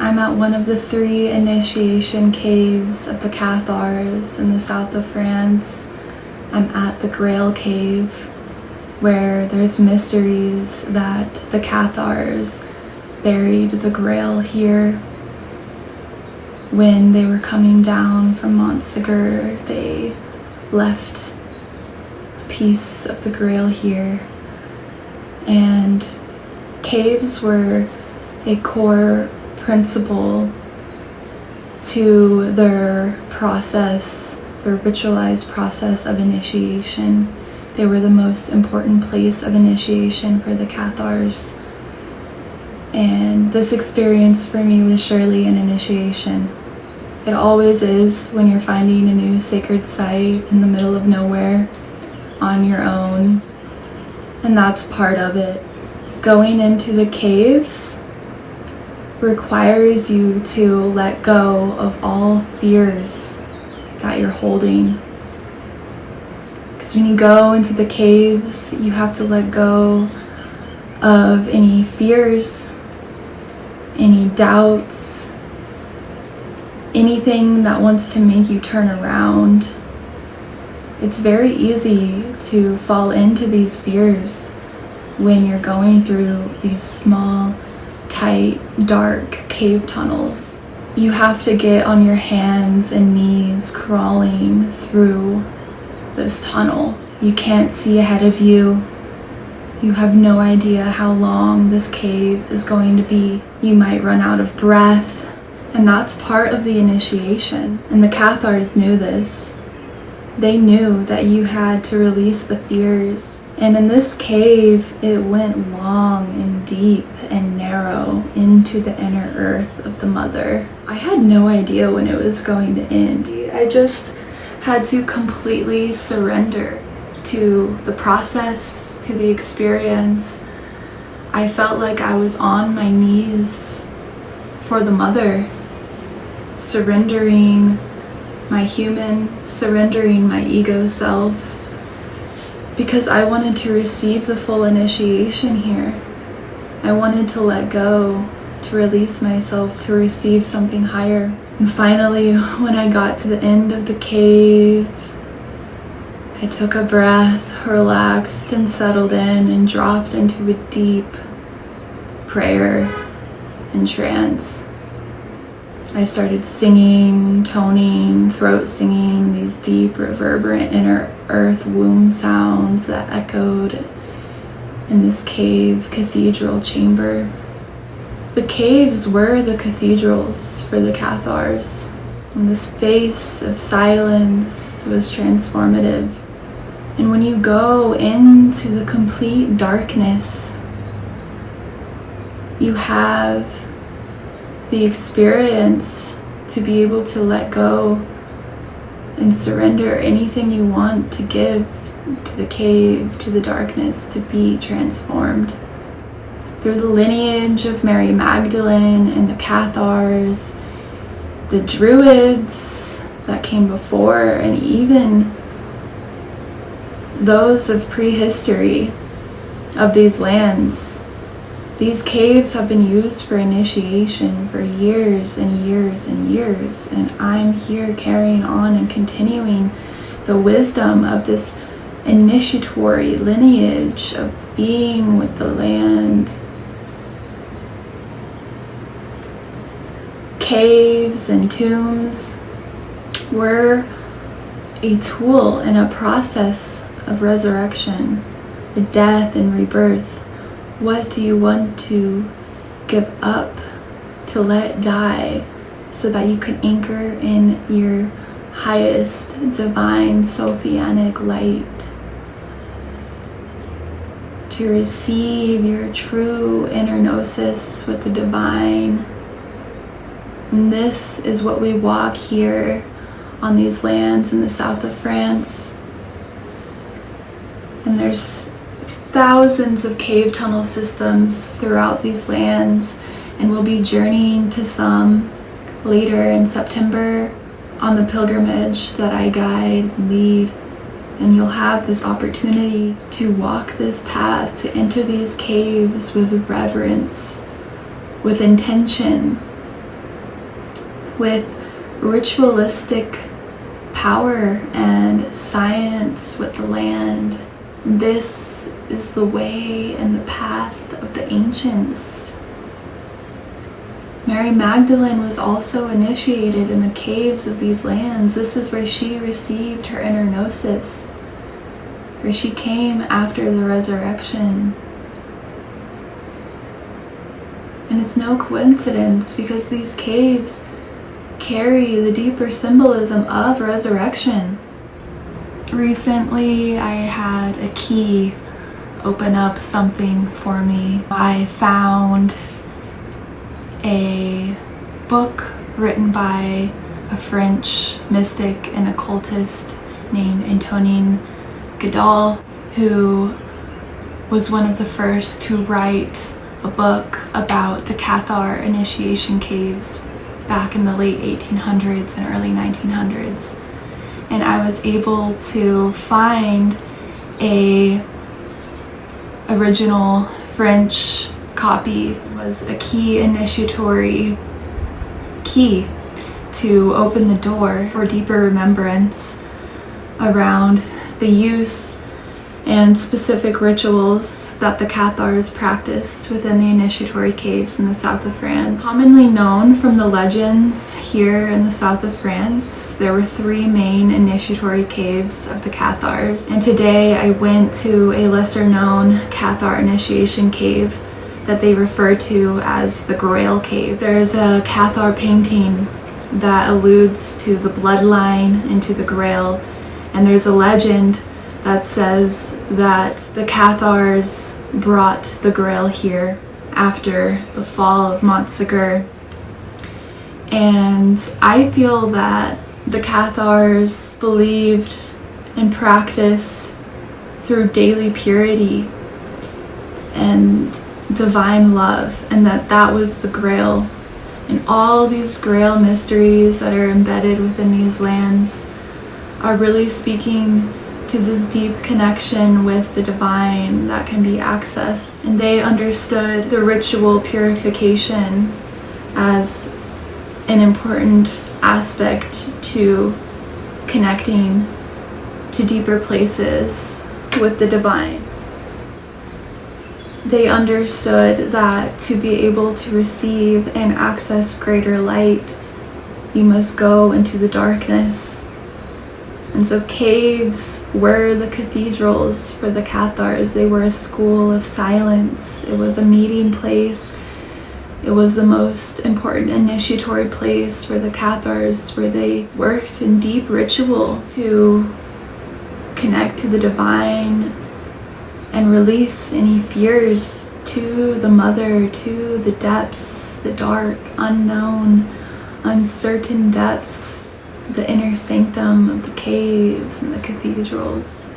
I'm at one of the 3 initiation caves of the Cathars in the south of France. I'm at the Grail cave, where there's mysteries that the Cathars buried the Grail here. When they were coming down from Montsegur, they left a piece of the Grail here. And caves were a core principle to their process, their ritualized process of initiation. They were the most important place of initiation for the Cathars. And this experience for me was surely an initiation. It always is when you're finding a new sacred site in the middle of nowhere on your own. And that's part of it. Going into the caves requires you to let go of all fears that you're holding. Because when you go into the caves, you have to let go of any fears, any doubts, anything that wants to make you turn around. It's very easy to fall into these fears when you're going through these small, tight, dark cave tunnels. You have to get on your hands and knees crawling through this tunnel. You can't see ahead of you. You have no idea how long this cave is going to be. You might run out of breath, and that's part of the initiation. And the Cathars knew this. They knew that you had to release the fears. And in this cave, it went long and deep and narrow into the inner earth of the mother. I had no idea when it was going to end. I just had to completely surrender to the process, to the experience. I felt like I was on my knees for the mother, surrendering my human, surrendering my ego self, because I wanted to receive the full initiation here. I wanted to let go, to release myself, to receive something higher. And finally, when I got to the end of the cave, I took a breath, relaxed and settled in, and dropped into a deep prayer and trance. I started singing, toning, throat singing, these deep, reverberant inner earth womb sounds that echoed in this cave cathedral chamber. The caves were the cathedrals for the Cathars, and the space of silence was transformative. And when you go into the complete darkness, you have the experience to be able to let go and surrender anything you want to give to the cave, to the darkness, to be transformed. Through the lineage of Mary Magdalene and the Cathars, the Druids that came before, and even those of prehistory of these lands, these caves have been used for initiation for years and years and years, and I'm here carrying on and continuing the wisdom of this initiatory lineage of being with the land. Caves and tombs were a tool in a process of resurrection, the death and rebirth. What do you want to give up, to let die, so that you can anchor in your highest divine Sophianic light, to receive your true inner gnosis with the divine? And this is what we walk here on these lands in the south of France. And there's thousands of cave tunnel systems throughout these lands, and we'll be journeying to some later in September on the pilgrimage that I guide and lead. And you'll have this opportunity to walk this path, to enter these caves with reverence, with intention, with ritualistic power and science with the land. This is the way and the path of the ancients. Mary Magdalene was also initiated in the caves of these lands. This is where she received her inner gnosis, where she came after the resurrection. And it's no coincidence, because these caves carry the deeper symbolism of resurrection. Recently, I had a key open up something for me. I found a book written by a French mystic and occultist named Antonin Gaudal, who was one of the first to write a book about the Cathar initiation caves back in the late 1800s and early 1900s. And I was able to find a original French copy. It was a key initiatory key to open the door for deeper remembrance around the use and specific rituals that the Cathars practiced within the initiatory caves in the south of France. Commonly known from the legends here in the south of France, there were 3 main initiatory caves of the Cathars. And today I went to a lesser known Cathar initiation cave that they refer to as the Grail cave. There's a Cathar painting that alludes to the bloodline into the Grail, and there's a legend that says that the Cathars brought the Grail here after the fall of Montsegur. And I feel that the Cathars believed and practiced through daily purity and divine love, and that was the Grail. And all these Grail mysteries that are embedded within these lands are really speaking to this deep connection with the divine that can be accessed. And they understood the ritual purification as an important aspect to connecting to deeper places with the divine. They understood that to be able to receive and access greater light, you must go into the darkness. And so caves were the cathedrals for the Cathars. They were a school of silence. It was a meeting place. It was the most important initiatory place for the Cathars, where they worked in deep ritual to connect to the divine and release any fears to the mother, to the depths, the dark, unknown, uncertain depths, the inner sanctum of the caves and the cathedrals.